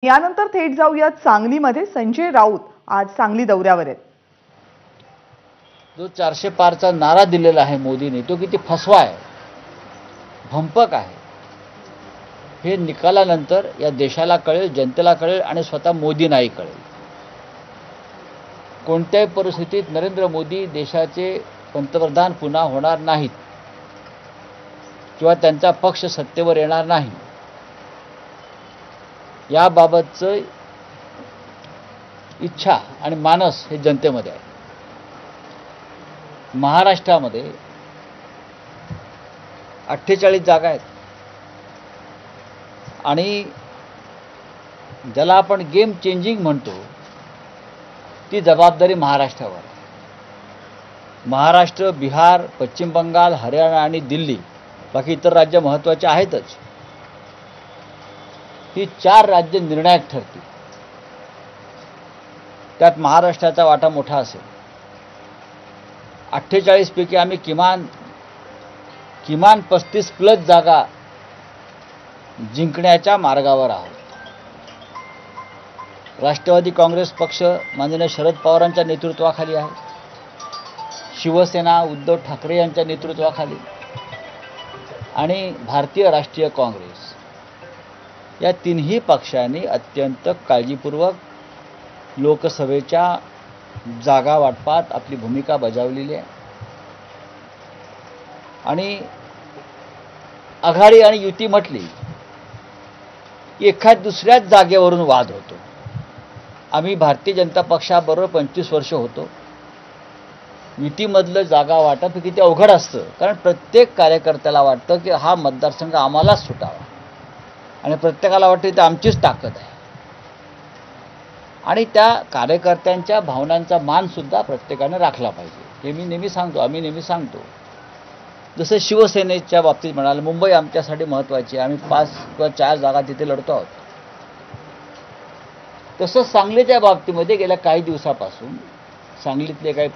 यानंतर थेट जाऊयात सांगलीमध्ये. संजय राऊत आज सांगली दौऱ्यावर आहेत. जो 400 पारचा नारा दिलेला आहे मोदींनी, तो किती फसवा आहे, भंपक आहे, हे निकालानंतर या देशाला कळेल, जनतेला कळेल आणि स्वतः मोदींनाही कळेल. कोणत्याही परिस्थितीत नरेंद्र मोदी देशाचे पंतप्रधान पुन्हा होणार नाहीत किंवा त्यांचा पक्ष सत्तेवर येणार नाही, याबाबतचं इच्छा आणि मानस हे जनतेमध्ये आहे. महाराष्ट्रामध्ये 48 जागा आहेत आणि ज्याला आपण गेम चेंजिंग म्हणतो, ती जबाबदारी महाराष्ट्रावर आहे. महाराष्ट्र, बिहार, पश्चिम बंगाल, हरियाणा आणि दिल्ली, बाकी इतर राज्य महत्त्वाचे आहेतच, ही 4 राज्य निर्णायक ठरतील. त्यात महाराष्ट्राचा वाटा मोठा असेल. 48 पैकी आम्ही किमान 35+ जागा जिंकण्याच्या मार्गावर आहोत. राष्ट्रवादी काँग्रेस पक्ष माननीय शरद पवारांच्या नेतृत्वाखाली आहे, शिवसेना उद्धव ठाकरे यांच्या नेतृत्वाखाली आणि भारतीय राष्ट्रीय काँग्रेस, या तिन्ही पक्षांनी अत्यंत काळजीपूर्वक लोकसभेच्या जागा वाटपात आपली भूमिका बजावलेली आहे. आणि आघाडी आणि युती म्हटली की एखाद दुसऱ्याच जागेवरून वाद होतो. आम्ही भारतीय जनता पक्षाबरोबर 25 वर्ष होतो. युतीमधलं जागा वाटप हे किती अवघड असतं, कारण प्रत्येक कार्यकर्त्याला वाटतं की हा मतदारसंघ आम्हालाच सुटावा आणि प्रत्येकाला वाटतं की आमचीच ताकद आहे. आणि त्या कार्यकर्त्यांच्या भावनांचा मानसुद्धा प्रत्येकाने राखला पाहिजे, हे मी नेहमी सांगतो, आम्ही नेहमी सांगतो. जसं शिवसेनेच्या बाबतीत म्हणाल, मुंबई आमच्यासाठी महत्त्वाची आहे, आम्ही 5 किंवा 4 जागा तिथे लढतो आहोत. तसंच सांगलीच्या बाबतीमध्ये गेल्या काही दिवसापासून सांगलीतले काही